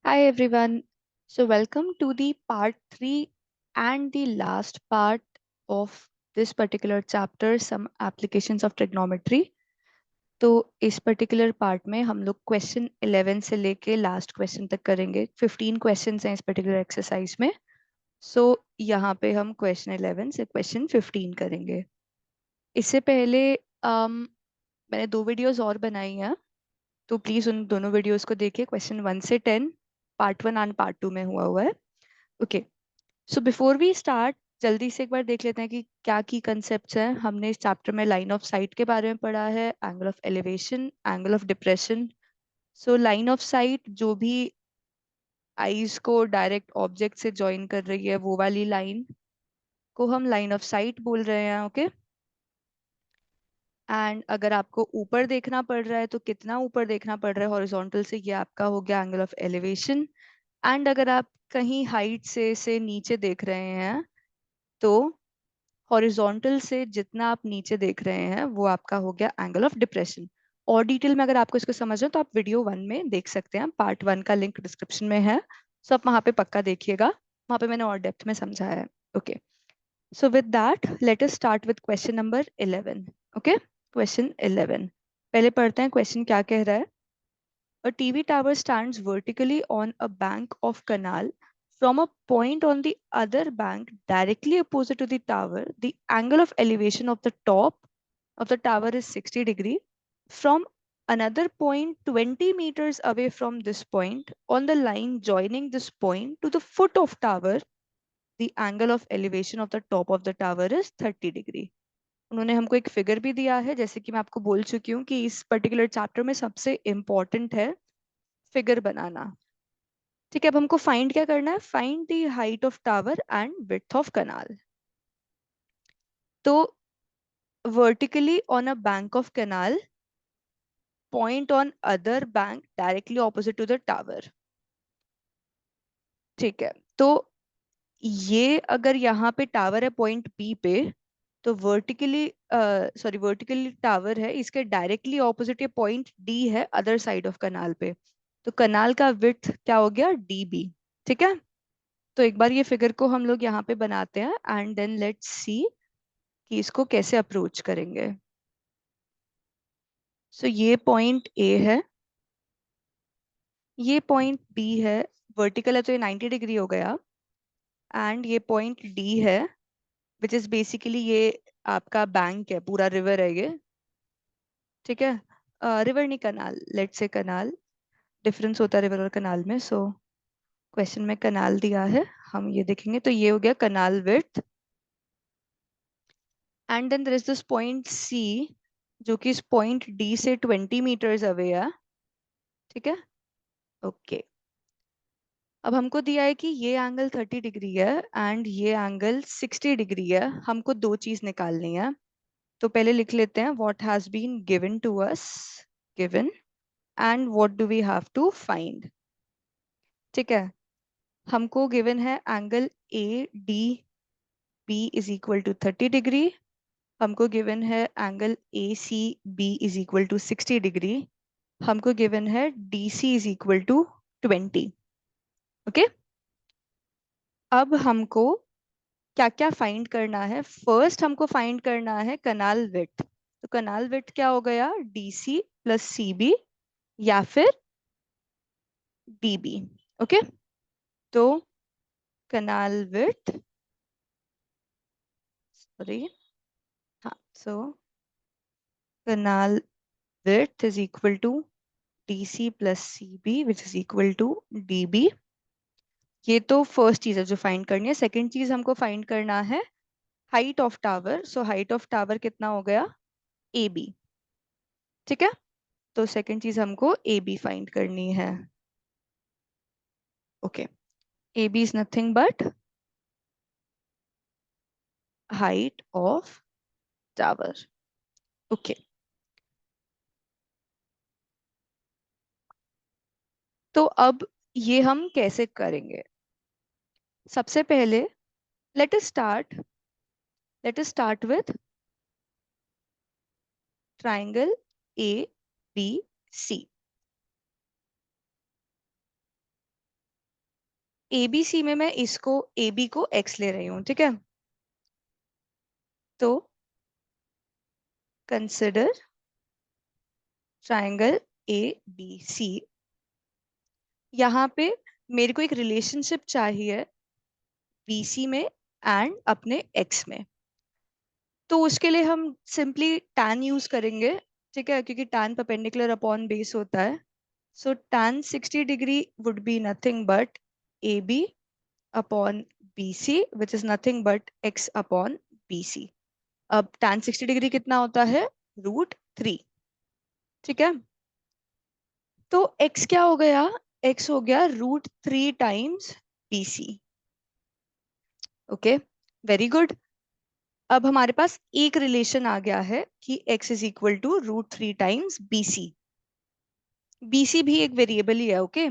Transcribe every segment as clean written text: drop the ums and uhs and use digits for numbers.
Hi everyone. So welcome to the part 3 and the last part of this particular chapter, some applications of trigonometry. तो इस particular part में हम लोग question 11 से लेके last question तक करेंगे। 15 क्वेश्चंस हैं इस पर्टिकुलर एक्सरसाइज में। सो यहाँ पे हम क्वेश्चन 11 से क्वेश्चन 15 करेंगे। इससे पहले मैंने 2 वीडियोस और बनाई हैं, तो प्लीज उन दोनों वीडियोस को देखिए। क्वेश्चन 1 से 10 पार्ट 1 एंड पार्ट 2 में हुआ है। Okay, so before we start जल्दी से एक बार देख लेते हैं कि क्या की कंसेप्ट्स हैं। हमने इस चैप्टर में लाइन ऑफ साइट के बारे में पढ़ा है, angle of elevation, angle of depression. So line of site जो भी आईज को डायरेक्ट ऑब्जेक्ट से जॉइन कर रही है, वो वाली लाइन को हम लाइन ऑफ साइट बोल रहे हैं। ओके, एंड अगर आपको ऊपर देखना पड़ रहा है तो कितना ऊपर देखना पड़ रहा है हॉरिजॉन्टल से, ये आपका हो गया एंगल ऑफ एलिवेशन। एंड अगर आप कहीं हाइट से नीचे देख रहे हैं तो हॉरिजॉन्टल से जितना आप नीचे देख रहे हैं वो आपका हो गया एंगल ऑफ डिप्रेशन। और डिटेल में अगर आपको इसको समझना है तो आप वीडियो 1 में देख सकते हैं, पार्ट 1 का लिंक डिस्क्रिप्शन में है। सो आप वहाँ पे पक्का देखिएगा, वहाँ पे मैंने और डेप्थ में समझाया है। Okay, so with that let us start with question number 11। Okay, question 11 पहले पढ़ते हैं। क्वेश्चन क्या कह रहा है? A TV tower stands vertically on a bank of canal. From a point on the other bank directly opposite to the tower, the angle of elevation of the top of the tower is 60 degree. From another point 20 meters away from this point, on the line joining this point to the foot of tower, the angle of elevation of the top of the tower is 30 degree. उन्होंने हमको एक figure भी दिया है, जैसे कि मैं आपको बोल चुकी हूँ कि इस पर्टिकुलर चैप्टर में सबसे इम्पोर्टेंट है फिगर बनाना। ठीक है, अब हमको फाइंड क्या करना है? Find the height of tower and width of canal. तो vertically on a bank of canal, point on other bank directly opposite to the tower. ठीक है, तो ये अगर यहाँ पे टावर है पॉइंट बी पे, तो वर्टिकली वर्टिकली टावर है, इसके डायरेक्टली ऑपोजिट ये पॉइंट डी है अदर साइड ऑफ कनाल पे। तो कनाल का विड्थ क्या हो गया? D B. ठीक है, तो एक बार ये फिगर को हम लोग यहाँ पे बनाते हैं एंड देन लेट्स सी कि इसको कैसे अप्रोच करेंगे। सो ये पॉइंट ए है, ये पॉइंट बी है। वर्टिकल है तो ये 90 डिग्री हो गया। एंड ये पॉइंट डी है विच इज बेसिकली ये आपका बैंक है, पूरा रिवर है ये। ठीक है, रिवर नहीं, कनाल, लेट्स से कनाल। डिफरेंस होता है रिवर और कनाल में। सो क्वेश्चन में कनाल दिया है, हम ये देखेंगे। तो ये हो गया canal width. And then there is this point C जो कि इस पॉइंट डी से 20 मीटर्स अवे है। ठीक है, ओके। अब हमको दिया है कि ये एंगल 30 डिग्री है एंड ये एंगल 60 डिग्री है। हमको दो चीज निकालनी है, तो पहले लिख लेते हैं what has been given to us, given, and what do we have to find. ठीक है, हमको गिवन है angle A D B is equal to 30 degree. हमको गिवन है angle A C B is equal to 60 degree. हमको given है D C is equal to 20। Okay, अब हमको क्या क्या फाइंड करना है? फर्स्ट हमको फाइंड करना है कनाल विड्थ। तो कनाल विड्थ क्या हो गया? D C plus C B या फिर डी बी। ओके, तो कनाल विड्थ, सॉरी, हाँ, so canal width is equal to D C plus C B which is equal to D B. ये तो फर्स्ट चीज है जो फाइंड करनी है। सेकंड चीज हमको फाइंड करना है height of tower. So height of tower कितना हो गया? A B. ठीक है, तो सेकंड चीज हमको ए बी फाइंड करनी है। Okay, A B is nothing but height of tower. Okay, तो अब ये हम कैसे करेंगे? सबसे पहले let us start with triangle A B C. ABC में मैं इसको AB को x ले रही हूँ, ठीक है। तो कंसिडर ट्राइंगल ABC। यहाँ पे मेरे को एक रिलेशनशिप चाहिए BC में एंड अपने x में। तो उसके लिए हम सिंपली tan यूज करेंगे, ठीक है, क्योंकि tan परपेंडिकुलर अपॉन बेस होता है। सो tan 60 degree would be nothing but AB upon BC which is nothing but x upon BC। अब tan 60 डिग्री कितना होता है? √3, ठीक है। तो x क्या हो गया? x हो गया √3 times BC। Okay, very good. अब हमारे पास एक रिलेशन आ गया है कि x is equal to √3 times BC। BC भी एक वेरिएबल ही है, ओके।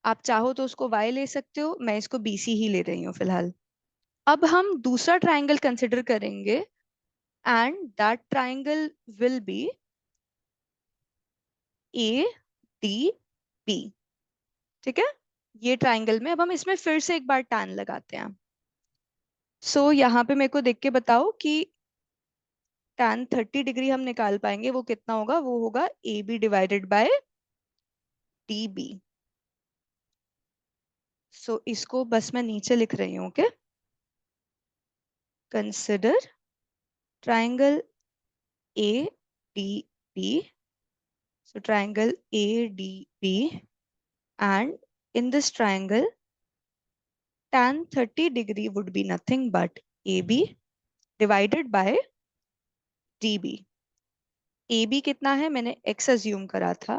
आप चाहो तो उसको y ले सकते हो, मैं इसको BC ही ले रही हूँ फिलहाल। अब हम दूसरा ट्राइंगल कंसिडर करेंगे and that triangle will be ADB, ठीक है। ये ट्राइंगल में अब हम इसमें फिर से एक बार tan लगाते हैं। सो यहाँ पे मेरे को देख के बताओ कि tan 30 डिग्री हम निकाल पाएंगे, वो कितना होगा? वो होगा AB डिवाइडेड बाय DB। सो इसको बस मैं नीचे लिख रही हूँ, okay. Consider triangle ADB। So triangle ADB, and in this triangle tan 30 degree would be nothing but AB divided by DB। AB कितना है? मैंने x अज्यूम करा था,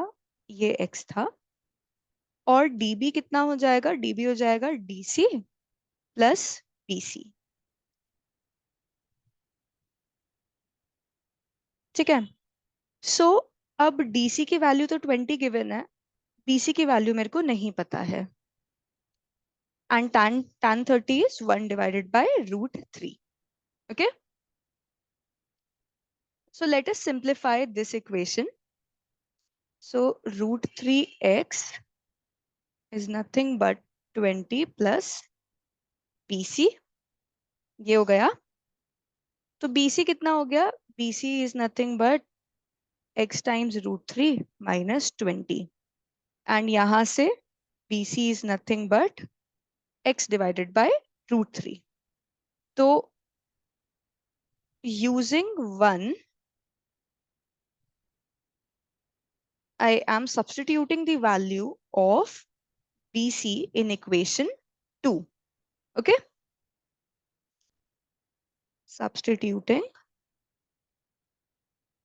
ये x था। और DB कितना हो जाएगा? DB हो जाएगा DC प्लस BC, ठीक है। सो अब DC की वैल्यू तो 20 गिवन है, BC की वैल्यू मेरे को नहीं पता है। And tan 30 is 1 divided by √3, okay. So let us simplify this equation. So √3x is nothing but 20 plus BC, ये हो गया। तो BC कितना हो गया? BC is nothing but x times √3 minus 20, and यहाँ से BC is nothing but x divided by √3। तो using 1, I am substituting the value of BC in equation 2, okay. Substituting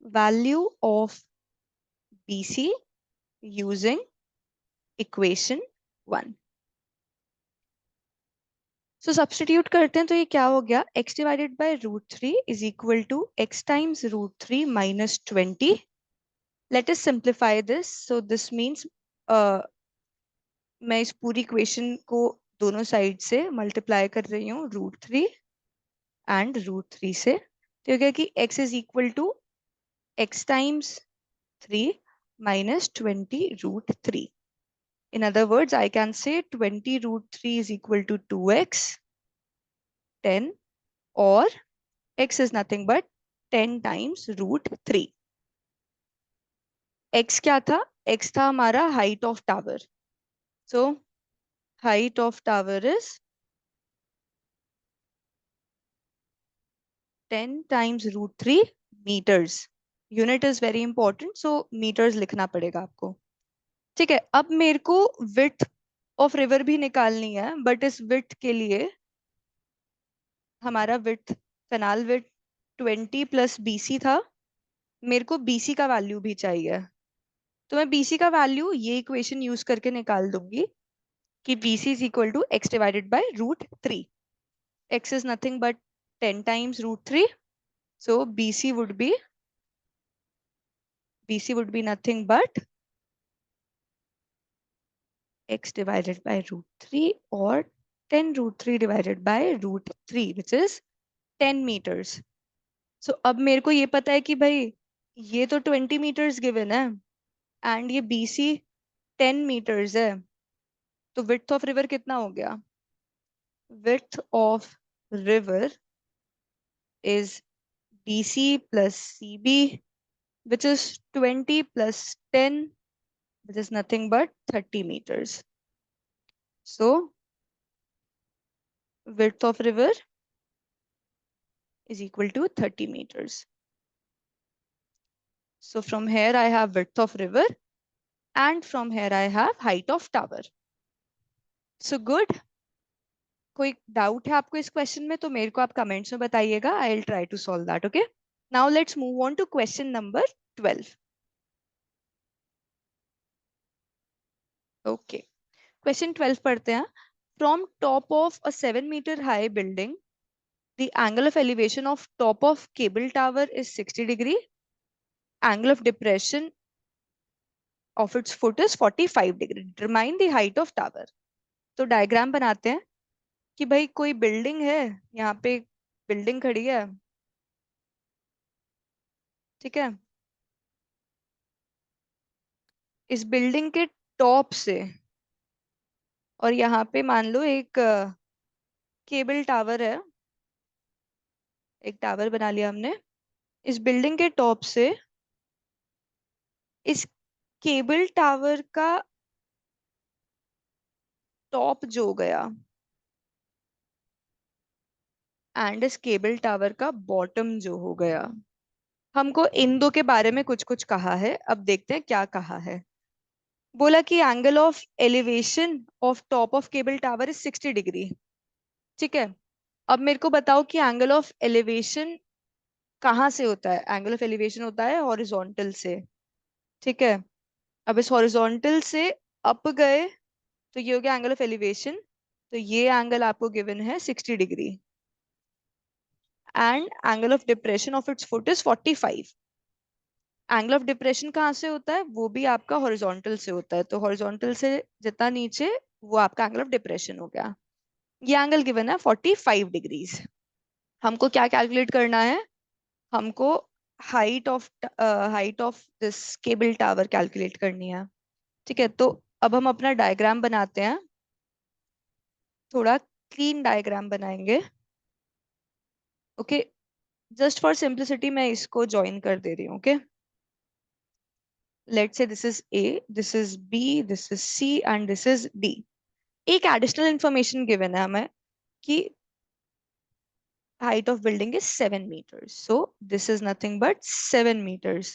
value of BC using equation 1। So substitute करते हैं तो ये क्या हो गया? x divided by √3 is equal to x times √3 minus 20। Let us simplify this. So this means मैं इस पूरी इक्वेशन को दोनों साइड से मल्टीप्लाई कर रही हूँ √3 एंड √3 से। तो ये क्या कि x is equal to x times 3 minus 20 √3। In other words, I can say 20 √3 is equal to 2x 10, or x is nothing but 10 times √3। x क्या था? x था हमारा height of tower. So height of tower is 10 times √3 meters। Unit is very important, so metres लिखना पड़ेगा आपको, ठीक है। अब मेरे को विड्थ ऑफ रिवर भी निकालनी है, बट इस विड्थ के लिए हमारा width, canal width 20 plus BC था। मेरे को BC का वैल्यू भी चाहिए, तो मैं BC का वैल्यू ये इक्वेशन यूज करके निकाल दूंगी कि BC is equal to x divided by √3। x is nothing but 10 times √3, so BC would be nothing but x divided by √3 or 10 √3 divided by √3 which is 10 meters। सो अब मेरे को ये पता है कि भाई ये तो 20 meters गिवन है एंड ये BC 10 meters है। तो विड्थ ऑफ रिवर कितना हो गया? Width of river is BC plus CB, which is 20 plus 10, which is nothing but 30 meters. So width of river is equal to 30 meters. So from here I have width of river, and from here I have height of tower. So good. कोई doubt है आपको इस question में तो मेरे को आप comments में बताइएगा. I will try to solve that. Okay, now let's move on to question number 12. Okay, question 12 पढ़ते हैं. From top of a 7 meter high building, the angle of elevation of top of cable tower is 60 degree. Angle of depression of its foot is 45 degree. Determine the height of tower. तो diagram बनाते हैं कि भाई कोई building है, यहाँ पे building खड़ी है, ठीक है. इस बिल्डिंग के टॉप से, और यहाँ पे मान लो एक केबल टावर है, एक टावर बना लिया हमने. इस बिल्डिंग के टॉप से इस केबल टावर का टॉप जो गया, एंड इस केबल टावर का बॉटम जो हो गया. हमको इन दो के बारे में कुछ कुछ कहा है. अब देखते हैं क्या कहा है. बोला कि angle of elevation of top of cable tower is 60 degree. ठीक है. अब मेरे को बताओ कि एंगल ऑफ एलिवेशन कहाँ से होता है. एंगल ऑफ एलिवेशन होता है हॉरिजॉन्टल से. ठीक है. अब इस हॉरिजॉन्टल से अप गए तो ये हो गया एंगल ऑफ एलिवेशन. तो ये एंगल आपको गिवन है 60 degree. And angle of depression of its foot is 45. Angle of depression कहाँ से होता है? वो भी आपका हॉरिजॉन्टल से होता है. तो हॉरिजॉन्टल से जितना नीचे, वो आपका एंगल ऑफ डिप्रेशन हो गया. ये एंगल गिवन है 45 डिग्रीज. हमको क्या कैलकुलेट करना है? हमको height of this cable tower calculate करनी है. ठीक है. तो अब हम अपना डायग्राम बनाते हैं. थोड़ा क्लीन डायग्राम बनाएंगे. ओके, जस्ट फॉर सिंप्लिसिटी मैं इसको ज्वाइन कर दे रही हूँ. Okay, let's say this is A, this is B, this is C and this is D. एक एडिशनल इंफॉर्मेशन गिवन है हमें कि height of building is 7 meters. So this is nothing but 7 meters.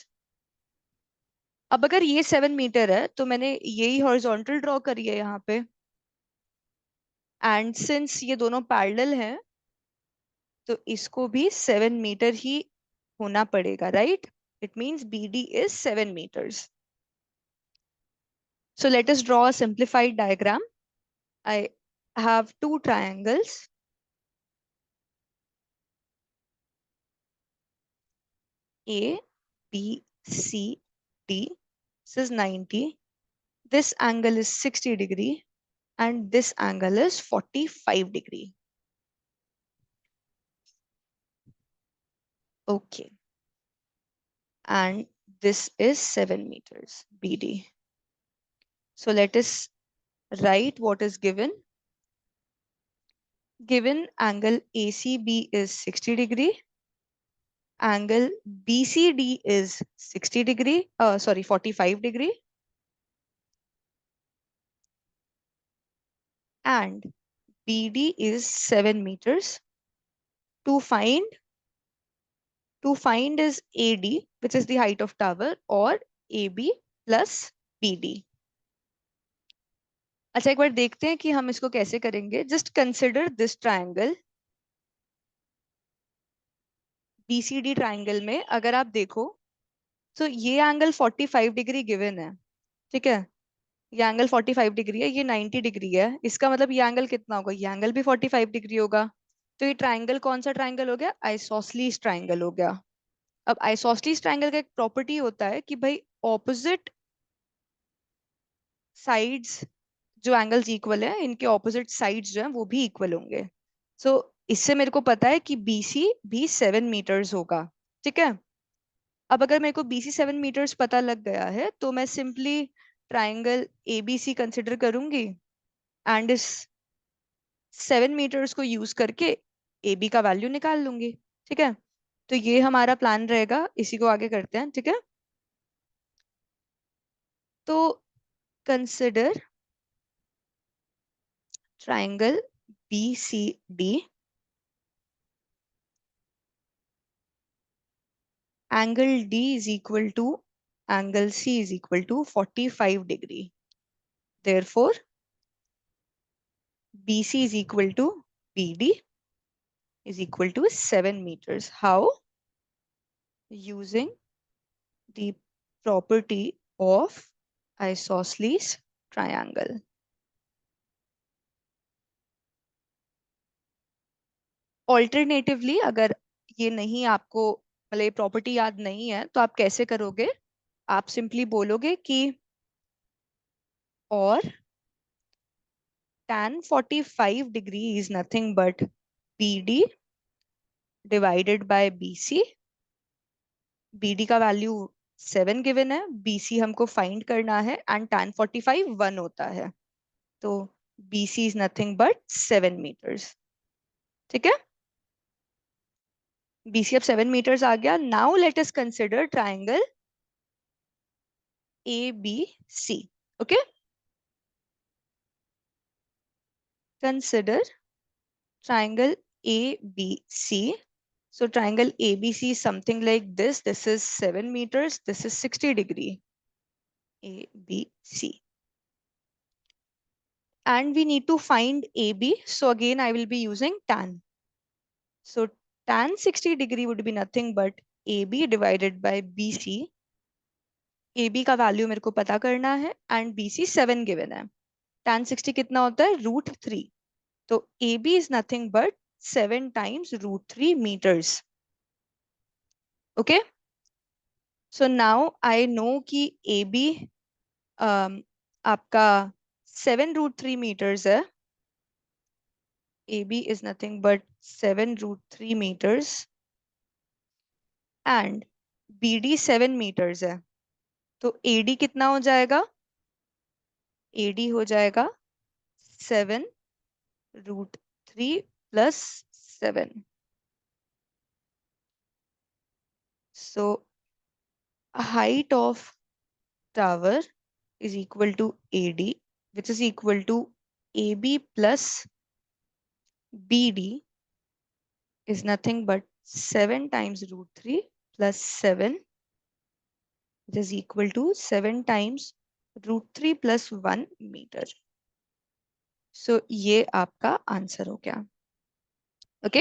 अब अगर ये 7 मीटर है तो मैंने यही हॉरिजॉन्टल ड्रॉ करी है यहाँ पे. एंड सिंस ये दोनों पैरेलल हैं तो इसको भी 7 मीटर ही होना पड़ेगा, right? It means BD is 7 meters. So let us draw a simplified diagram. I have two triangles. A, B, C, D. This is 90. This angle is 60 degree and this angle is 45 degree. Okay. And this is 7 meters BD. So let us write what is given. Given angle ACB is 60 degree. Angle BCD is 60 degree, 45 degree. And BD is 7 meters. To find is AD, which is the height of tower, or AB plus BD. अच्छा, एक बार देखते हैं कि हम इसको कैसे करेंगे. Just consider this triangle. BCD triangle में अगर आप देखो तो ये एंगल 45 डिग्री गिवन है. ठीक है. ये एंगल 45 डिग्री है, ये 90 डिग्री है. इसका मतलब ये एंगल कितना होगा? ये एंगल भी 45 डिग्री होगा. तो ये ट्रायंगल कौन सा ट्रायंगल हो गया? आइसोसेलेस ट्रायंगल हो गया. अब आइसोसेलेस ट्रायंगल का एक प्रॉपर्टी होता है कि भाई ऑपोजिट साइड्स जो एंगल्स इक्वल है, इनके ऑपोजिट साइड्स जो है वो भी इक्वल होंगे. सो इससे मेरे को पता है कि BC भी 7 मीटर्स होगा. ठीक है. अब अगर मेरे को BC 7 मीटर्स पता लग गया है तो मैं सिंपली ट्राइंगल ABC कंसिडर करूंगी. एंड इस 7 मीटर्स को यूज करके ए बी का वैल्यू निकाल लूंगी। ठीक है, तो ये हमारा प्लान रहेगा, इसी को आगे करते हैं। ठीक है, तो consider triangle B C D, angle D is equal to angle C is equal to 45 degree. Therefore BC is equal to BD is equal to 7 meters. How? Using the property of isosceles triangle. Alternatively, अगर ये नहीं आपको मतलब ये property याद नहीं है तो आप कैसे करोगे? आप सिंपली बोलोगे कि और tan 45 degree is nothing but BD divided by BC। BD का वैल्यू 7 गिवन है, BC हमको फाइंड करना है, एंड tan 45 1 होता है, तो BC is nothing but 7 metres. ठीक है, BC अब 7 मीटर्स आ गया। Now let us consider triangle ABC। Okay, consider triangle ABC। So triangle ABC is something like this. This is 7 meters. This is 60 degree. ABC. And we need to find AB. So again, I will be using tan. So tan 60 degree would be nothing but AB divided by BC। AB का value मेरे को पता करना है and BC 7 given है। tan 60 कितना होता है? √3। तो AB is nothing but 7 times √3 meters। Okay, so now I know कि AB आपका 7 √3 meters है। AB is nothing but 7 √3 meters and BD 7 meters है। तो AD कितना हो जाएगा? AD हो जाएगा 7 √3 plus 7। So height of tower is equal to AD, which is equal to AB plus BD is nothing but 7 times √3 plus 7, which is equal to 7 times √3 plus 1 meter। So ये आपका answer हो गया। Okay,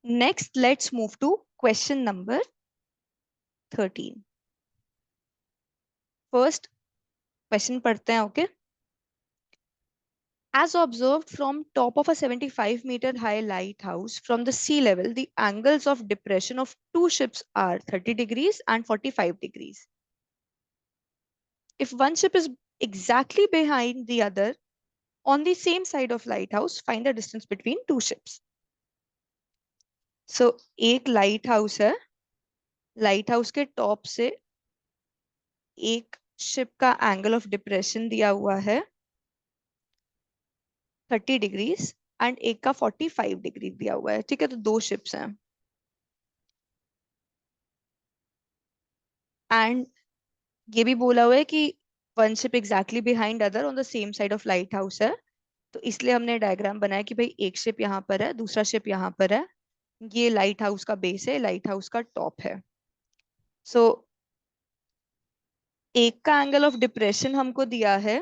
next let's move to question number 13। First question पढ़ते हैं। Okay, as observed from top of a 75-meter high lighthouse from the sea level, the angles of depression of two ships are 30 degrees and 45 degrees. If one ship is exactly behind the other on the same side of lighthouse, find the distance between two ships. So एक light house है, light house के top से एक ship का angle of depression दिया हुआ है 30 degrees and एक का 45 डिग्री दिया हुआ है। ठीक है, तो दो शिप्स हैं एंड ये भी बोला हुआ है कि one ship exactly behind other on the same side of light house है। तो इसलिए हमने डायग्राम बनाया कि भाई एक शिप यहाँ पर है, दूसरा शिप यहाँ पर है, ये लाइट हाउस का बेस है, लाइट हाउस का टॉप है। सो एक का एंगल ऑफ डिप्रेशन हमको दिया है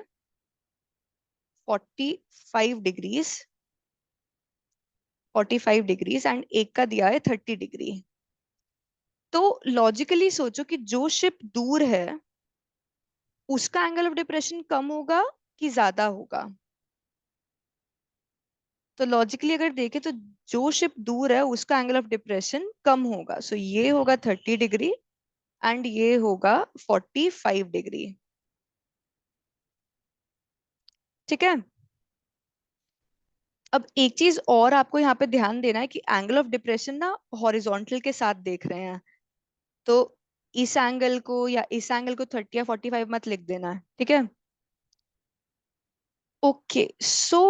45 डिग्रीज, 45 डिग्रीज एंड एक का दिया है 30 डिग्री। तो लॉजिकली सोचो कि जो शिप दूर है उसका एंगल ऑफ डिप्रेशन कम होगा कि ज्यादा होगा? तो लॉजिकली अगर देखें तो जो शिप दूर है उसका एंगल ऑफ डिप्रेशन कम होगा। सो ये होगा 30 डिग्री एंड ये होगा 45 डिग्री। ठीक है, अब एक चीज और आपको यहाँ पे ध्यान देना है कि एंगल ऑफ डिप्रेशन ना हॉरिजॉन्टल के साथ देख रहे हैं, तो इस एंगल को या इस एंगल को 30 या 45 मत लिख देना। ठीक है, ओके सो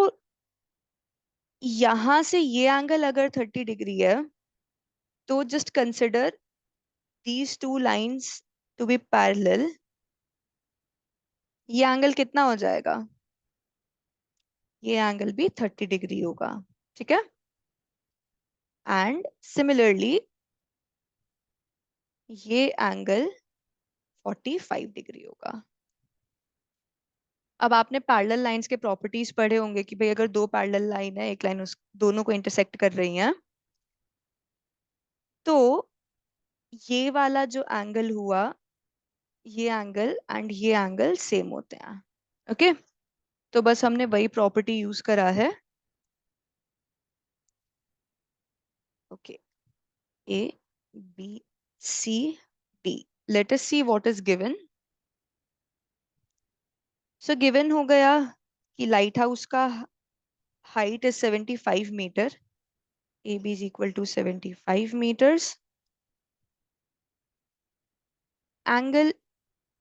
यहां से ये एंगल अगर 30 डिग्री है तो just consider these two lines to be parallel. ये एंगल कितना हो जाएगा? ये एंगल भी 30 डिग्री होगा। ठीक है। एंड सिमिलरली ये एंगल 45 डिग्री होगा। अब आपने पैरेलल लाइंस के प्रॉपर्टीज पढ़े होंगे कि भाई अगर दो पैरेलल लाइन है, एक लाइन उस दोनों को इंटरसेक्ट कर रही है, तो ये वाला जो एंगल हुआ, ये एंगल एंड ये एंगल सेम होते हैं। ओके। तो बस हमने वही प्रॉपर्टी यूज करा है। Okay. A B C D. Let us see what is given. So given हो गया कि लाइट हाउस का height is 75 metre. A B is equal to 75 metres. Angle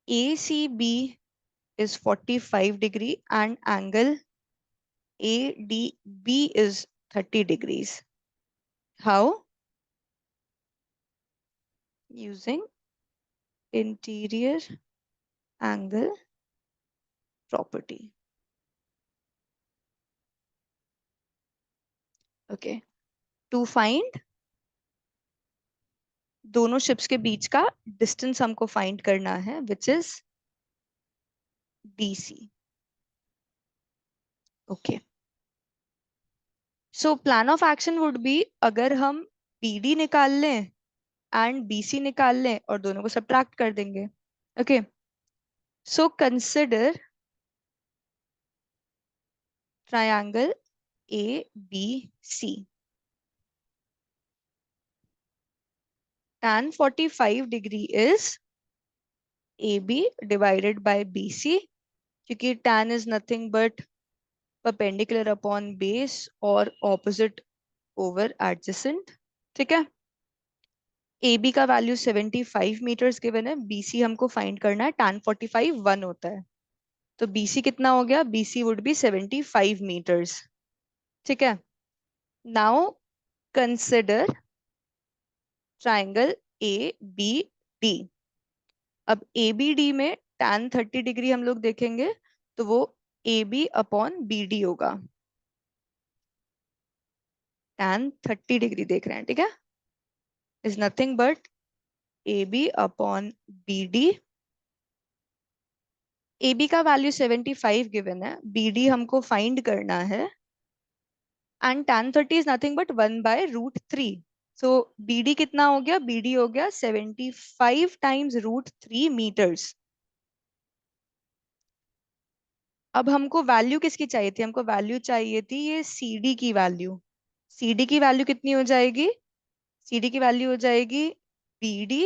A C B is 45 degree and angle ADB is 30 degrees. How? Using interior angle property. Okay. To find दोनों ships के बीच का distance हमको find करना है which is BC. Okay. So plan of action would be, अगर हम BD निकाल लें एंड BC निकाल लें और दोनों को सब्ट्रैक्ट कर देंगे। Okay. So consider triangle ABC. Tan 45 degree is AB divided by BC, क्योंकि tan is nothing but perpendicular upon base और opposite over adjacent। ठीक है। AB का वैल्यू 75 मीटर्स गिवन है, BC हमको फाइंड करना है, tan 45 1 होता है, तो BC कितना हो गया? BC would be 75 metres. ठीक है। Now consider triangle ABD। अब ABD में tan 30 डिग्री हम लोग देखेंगे तो वो AB अपॉन BD होगा। tan 30 डिग्री देख रहे हैं, ठीक है, is nothing but AB upon BD। AB का वैल्यू 75 गिवन है, BD हमको फाइंड करना है, and tan 30 is nothing but 1/√3। So BD कितना हो गया? BD हो गया 75 टाइम्स √3 मीटर्स। अब हमको वैल्यू किसकी चाहिए थी? हमको वैल्यू चाहिए थी ये CD की वैल्यू। CD की वैल्यू कितनी हो जाएगी? CD की वैल्यू हो जाएगी BD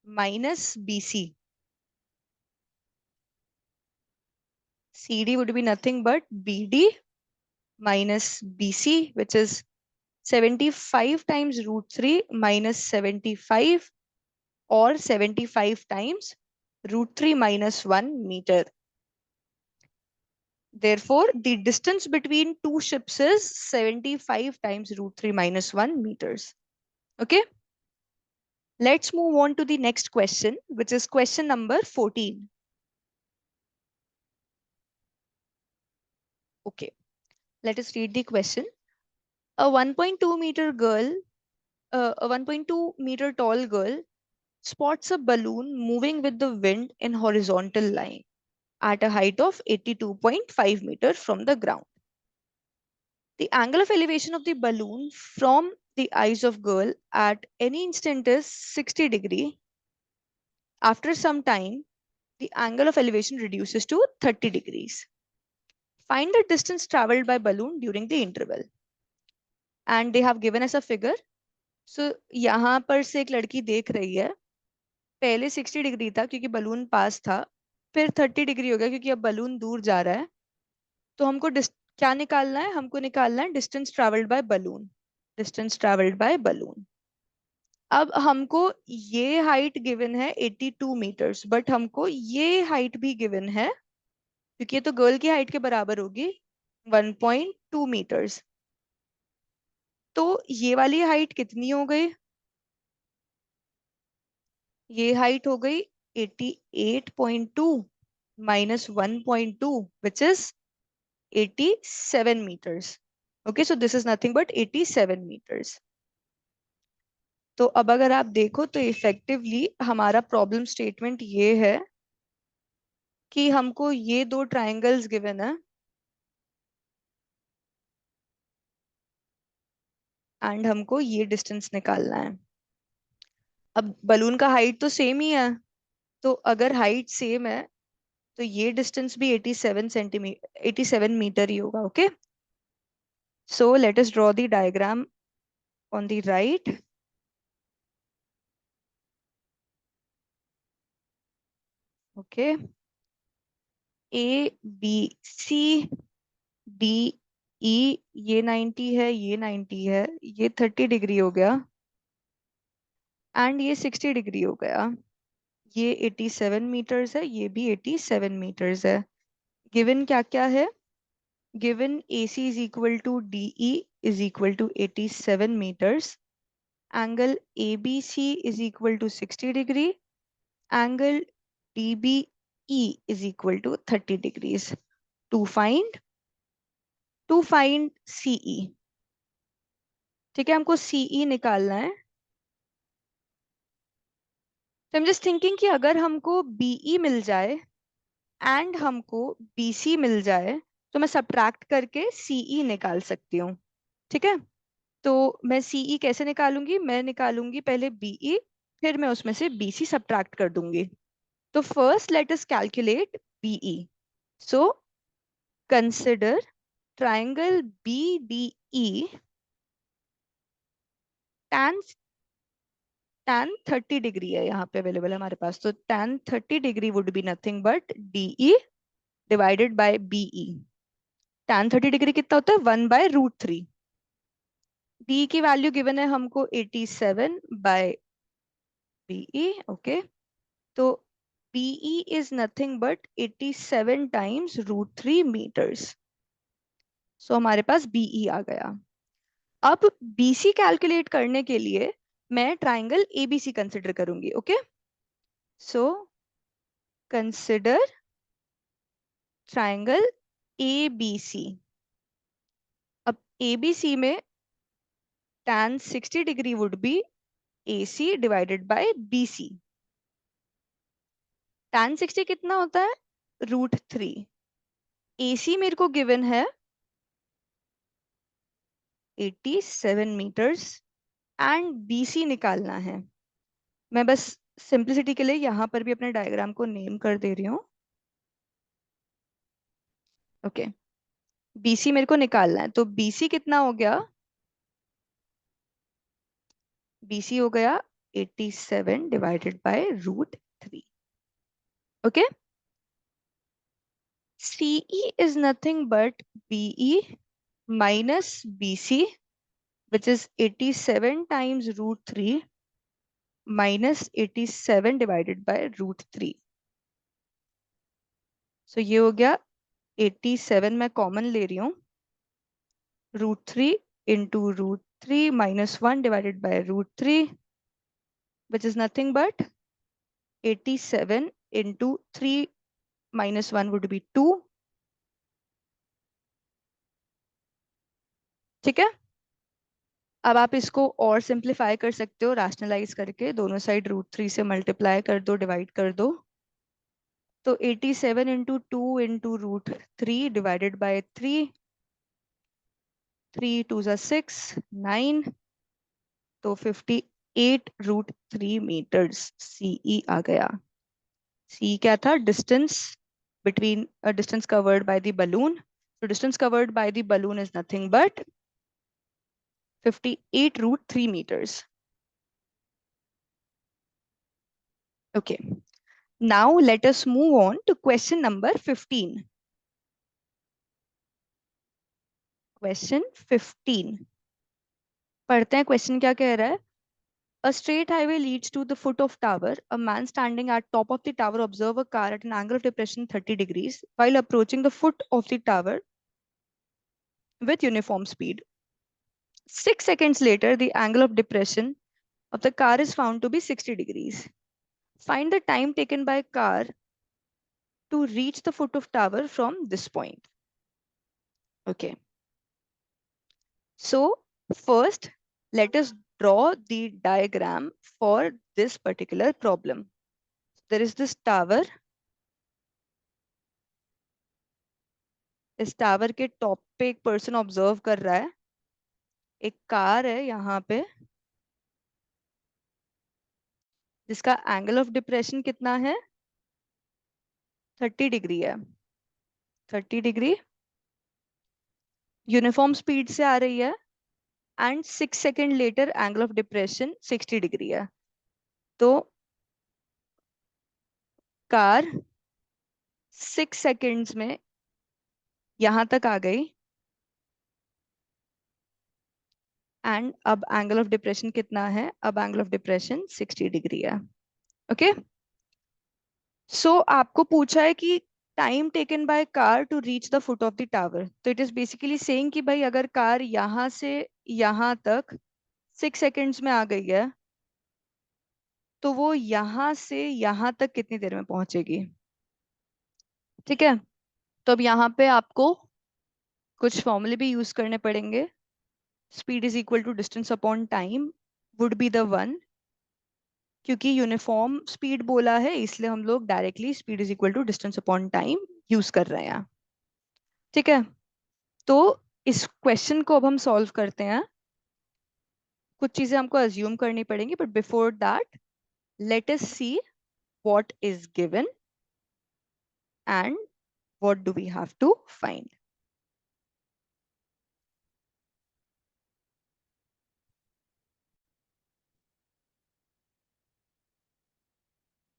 minus BC। CD would be nothing but BD minus BC, which is 75 times √3 minus 75 or 75 times √3 minus 1 meter. Therefore, the distance between two ships is 75 times √3 minus 1 meters. Okay. Let's move on to the next question, which is question number 14. Okay. Let us read the question. A 1.2 meter girl, a 1.2 meter tall girl spots a balloon moving with the wind in horizontal line at a height of 82.5 meters from the ground. The angle of elevation of the balloon from the eyes of girl at any instant is 60 degree. After some time, the angle of elevation reduces to 30 degrees. Find the distance traveled by balloon during the interval. And they have given us a figure. So यहाँ पर से एक लड़की देख रही है, पहले 60 degree था क्योंकि बलून पास था, फिर 30 डिग्री हो गया क्योंकि अब बलून दूर जा रहा है। तो हमको क्या निकालना है? हमको निकालना है distance travelled by balloon. Distance travelled by balloon. अब हमको ये हाइट गिवन है 82 मीटर्स, बट हमको ये हाइट भी गिवन है क्योंकि ये तो गर्ल की हाइट के बराबर होगी, 1.2 मीटर्स। तो ये वाली हाइट कितनी हो गई? ये हाइट हो गई 88.2 minus 1.2, which is 87 meters. Okay, so this is nothing but 87 meters. तो अब अगर आप देखो तो इफेक्टिवली हमारा प्रॉब्लम स्टेटमेंट ये है कि हमको ये दो ट्रायंगल्स गिवन है एंड हमको ये डिस्टेंस निकालना है। अब बलून का हाइट तो सेम ही है, तो अगर हाइट सेम है तो ये डिस्टेंस भी 87 सेंटीमीटर 87 मीटर ही होगा। Okay, so let us draw the diagram on the right. Okay, A B C D E, ये 90 है, ये 90 है, ये 30 डिग्री हो गया एंड ये 60 डिग्री हो गया। ये 87 मीटर्स है, ये भी 87 मीटर्स है। गिवन क्या क्या है? Given A C is equal to D E is equal to 87 metres, angle A B C is equal to 60 degree, angle D B E is equal to 30 degrees. To find CE. ठीक है, हमको CE निकालना है। तो I am just thinking कि अगर हमको be मिल जाए एंड हमको बीसी मिल जाए तो मैं सब्ट्रैक्ट करके सीई निकाल सकती हूँ। ठीक है, तो मैं सीई कैसे निकालूंगी? मैं निकालूंगी पहले बीई, फिर मैं उसमें से बीसी सब्ट्रैक्ट कर दूंगी। तो first let us calculate BE. So consider triangle B D E, tan tan 30 degree है यहाँ पे अवेलेबल है हमारे पास, तो tan 30 degree would be nothing but DE divided by BE. tan 30 degree कितना होता है? 1/√3। डी की वैल्यू गिवन है हमको 87/बीई। ओके, तो BE is nothing but 87 times √3 metres. सो हमारे पास बीई आ गया। अब बीसी कैलकुलेट करने के लिए मैं ट्राइंगल एबीसी कंसिडर करूंगी। ओके, सो कंसिडर ट्राइंगल एबीसी। अब एबीसी में tan 60 degree would B AC divided by BC। tan 60 कितना होता है? √3। AC मेरे को गिवन है 87 मीटर्स एंड BC निकालना है। मैं बस सिंप्लिसिटी के लिए यहाँ पर भी अपने डायग्राम को नेम कर दे रही हूँ। ओके, BC मेरे को निकालना है, तो BC कितना हो गया? BC हो गया 87 divided by √3। Okay, CE is nothing but BE minus BC, which is 87 times √3 minus 87 divided by √3। सो ये हो गया 87, मैं कॉमन ले रही हूँ, √3 into √3 minus 1 divided by √3, which is nothing but 87 into 3 minus 1 would be 2। ठीक है, अब आप इसको और सिंप्लीफाई कर सकते हो, रैशनलाइज करके दोनों साइड √3 से मल्टीप्लाई कर दो, डिवाइड कर दो। तो 87 इंटू 2 इंटू √3 डिवाइडेड बाय 3, 3 2 जा 6, 9, तो 58√3 मीटर्स सीई आ गया। सी क्या था? Distance between distance covered by the balloon. so distance covered by the balloon is nothing but 58√3 meters. Okay, now let us move on to question number 15. Question 15 पढ़ते हैं, question क्या कह रहा है? A straight highway leads to the foot of tower. A man standing at top of the tower observe a car at an angle of depression 30 degrees while approaching the foot of the tower with uniform speed. 6 seconds later, the angle of depression of the car is found to be 60 degrees. Find the time taken by car to reach the foot of tower from this point. Okay. So first, let us draw the diagram for this particular problem. There is this tower. इस tower के top पे एक person observe कर रहा है, एक car है यहाँ पे जिसका एंगल ऑफ डिप्रेशन कितना है, 30 डिग्री है, 30 डिग्री यूनिफॉर्म स्पीड से आ रही है and 6 second later angle of depression 60 degree है। तो कार 6 सेकेंड्स में यहां तक आ गई एंड अब एंगल ऑफ डिप्रेशन कितना है, अब एंगल ऑफ डिप्रेशन 60 डिग्री है। ओके, सो आपको पूछा है कि time taken by car to reach the foot of the tower, तो इट इज बेसिकली सेइंग कि भाई अगर कार यहाँ से यहाँ तक 6 सेकेंड्स में आ गई है तो वो यहाँ से यहाँ तक कितनी देर में पहुंचेगी। ठीक है, तो अब यहाँ पे आपको कुछ फॉर्मूले भी यूज करने पड़ेंगे। Speed is equal to distance upon time would be the one, क्योंकि यूनिफॉर्म स्पीड बोला है इसलिए हम लोग directly speed is equal to distance upon time use कर रहे हैं। ठीक है, तो इस क्वेश्चन को अब हम सॉल्व करते हैं। कुछ चीजें हमको अज्यूम करनी पड़ेंगी, but before that let us see what is given and what do we have to find.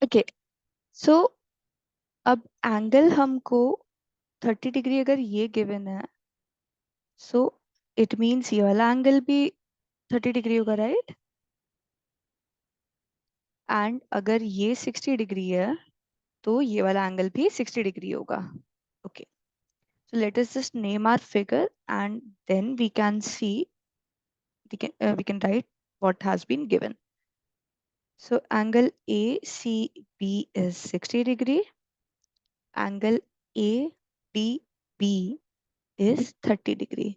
Okay, so अब एंगल हमको 30 डिग्री अगर ये गिवन है, सो इट मीन्स ये वाला एंगल भी 30 डिग्री होगा, राइट? एंड अगर ये 60 डिग्री है तो ये वाला एंगल भी 60 डिग्री होगा। Okay, so let us just name our figure and then we can see, we can write what has been given. So angle ACB is 60 degree, angle ADB is 30 degree.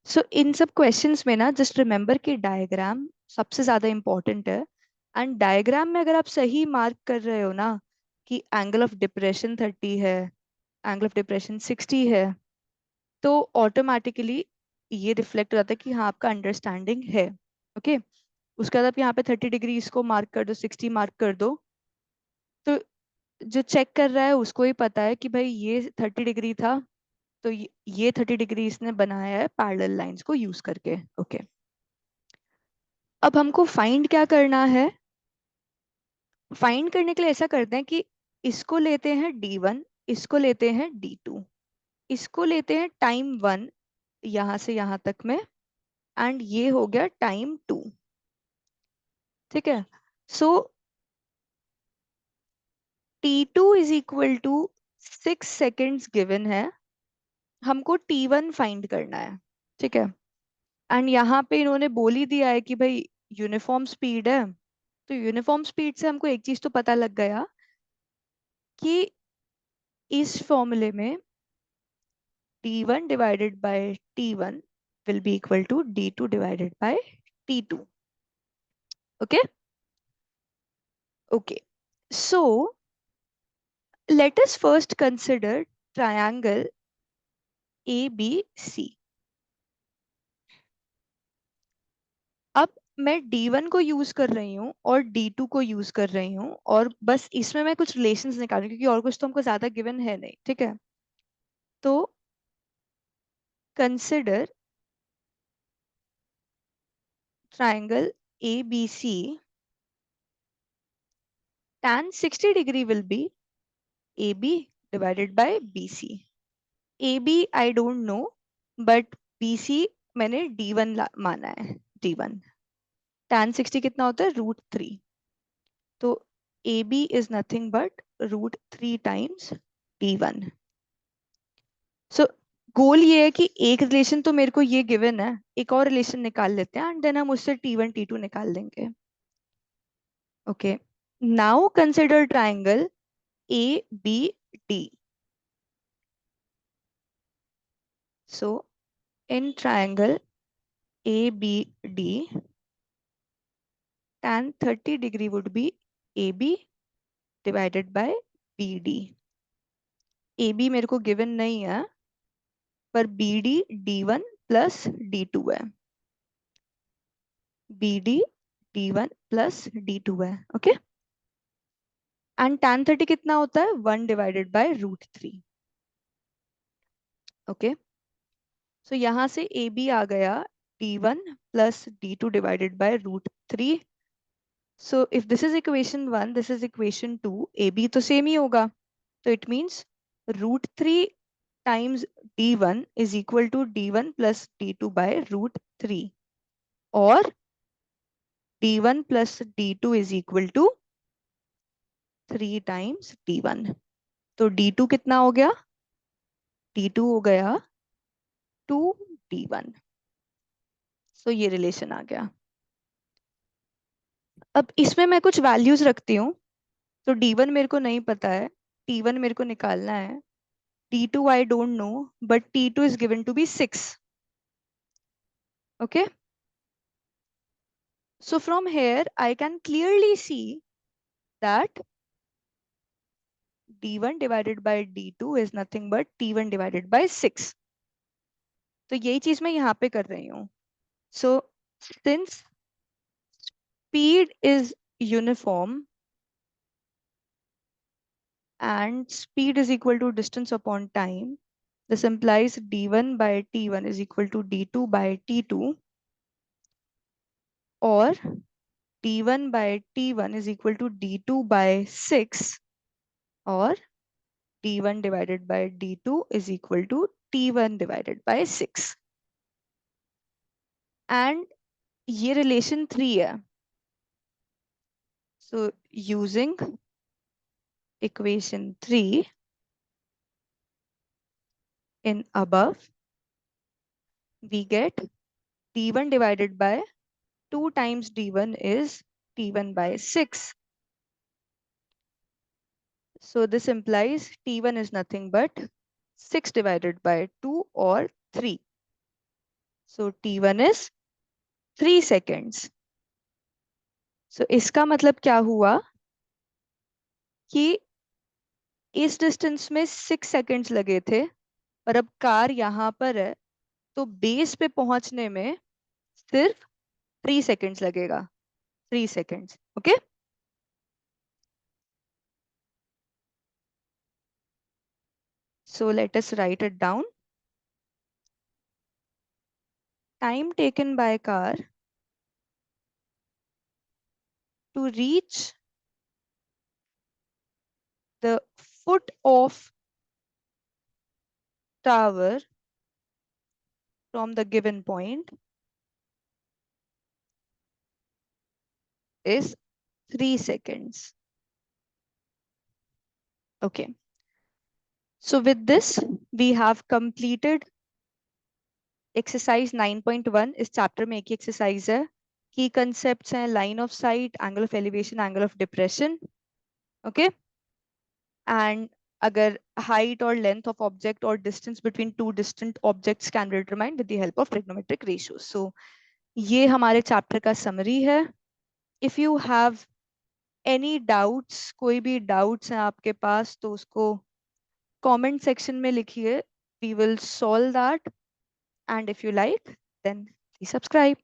So इन सब questions में ना just remember कि diagram सबसे ज्यादा important है, and diagram में अगर आप सही मार्क कर रहे हो ना कि एंगल ऑफ डिप्रेशन 30 है, एंगल ऑफ डिप्रेशन 60 है, तो ऑटोमेटिकली ये रिफ्लेक्ट हो जाता है कि हाँ आपका अंडरस्टैंडिंग है। ओके, उसके बाद आप यहाँ पे 30 डिग्री इसको मार्क कर दो, 60 मार्क कर दो, तो जो चेक कर रहा है उसको ही पता है कि भाई ये 30 डिग्री था, तो ये 30 डिग्री इसने बनाया है पैरेलल लाइंस को यूज करके। ओके, अब हमको फाइंड क्या करना है। फाइंड करने के लिए ऐसा करते हैं कि इसको लेते हैं D1, इसको लेते हैं D2, इसको लेते हैं टाइम 1 यहाँ से यहाँ तक में, एंड ये हो गया टाइम 2। ठीक है, so T2 is equal to 6 seconds given है, हमको T1 फाइंड करना है। ठीक है, एंड यहाँ पे इन्होंने बोल ही दिया है कि भाई यूनिफॉर्म स्पीड है, तो यूनिफॉर्म स्पीड से हमको एक चीज तो पता लग गया कि इस फॉर्मूले में D1 divided by T1 will be equal to D2 divided by T2. Okay? Okay. So, let us first consider triangle ABC. अब मैं D1 को यूज कर रही हूँ और D2 को यूज कर रही हूँ, और बस इसमें मैं कुछ रिलेशंस निकालूंगी क्योंकि और कुछ तो हमको ज्यादा गिवन है नहीं। ठीक है, तो consider triangle ABC, tan 60 degree will be AB divided by BC. AB I don't know, but BC मैंने D1 माना है, D1। tan 60 कितना होता है, √3। तो A B is nothing but √3 times d1। So goal ये है कि एक रिलेशन तो मेरे को ये गिवन है, एक और रिलेशन निकाल लेते हैं एंड देन हम उससे t1 t2 निकाल देंगे। Okay, now consider triangle A B D. So in triangle A B D, tan 30 degree would be AB divided by BD। AB मेरे को गिवन नहीं है, पर BD D1 प्लस D2 है। BD D1 प्लस D2 है। Okay, and tan 30 कितना होता है, 1 डिवाइडेड बाय √3। ओके, सो यहाँ से AB आ गया D1 plus D2 divided by √3। So if this is equation 1, this is equation 2, AB तो सेम ही होगा। तो it means √3 times d1 is equal to d1 plus d2 by √3, और d1 plus d2 is equal to 3 times d1। तो d2 कितना हो गया, d2 हो गया 2d1। सो ये रिलेशन आ गया। अब इसमें मैं कुछ वैल्यूज रखती हूँ। तो d1 मेरे को नहीं पता है, t1 मेरे को निकालना है, t2 I don't know, but t2 is given to be 6। Okay, so from here I can clearly see that d1 divided by d2 is nothing but t1 divided by 6। तो यही चीज मैं यहाँ पे कर रही हूँ। So since speed is uniform and speed is equal to distance upon time, this implies d1 by t1 is equal to d2 by t2, or d1 by t1 is equal to d2 by 6, or d1 divided by d2 is equal to t1 divided by 6। And ये relation 3 है। So using equation 3 in above, we get d1 divided by 2 times d1 is t1 by 6. So this implies t1 is nothing but 6 divided by 2 or 3. So t1 is 3 seconds. So इसका मतलब क्या हुआ कि इस distance में 6 seconds लगे थे, और अब कार यहाँ पर है, तो बेस पे पहुंचने में सिर्फ 3 सेकंड्स लगेगा। 3 seconds. Okay, so let us write it down. Time taken by car to reach the foot of tower from the given point is 3 seconds. Okay, so with this we have completed exercise 9.1। इस chapter में एक ही exercise है। की concepts हैं line of sight, angle of elevation, angle of depression. Okay, and अगर height और length of object और distance between two distant objects can be determined with the help of trigonometric ratio. So ये हमारे chapter का summary है। If you have any doubts, कोई भी doubts हैं आपके पास, तो उसको कमेंट सेक्शन में लिखिए, we will solve that. And if you like, then please subscribe.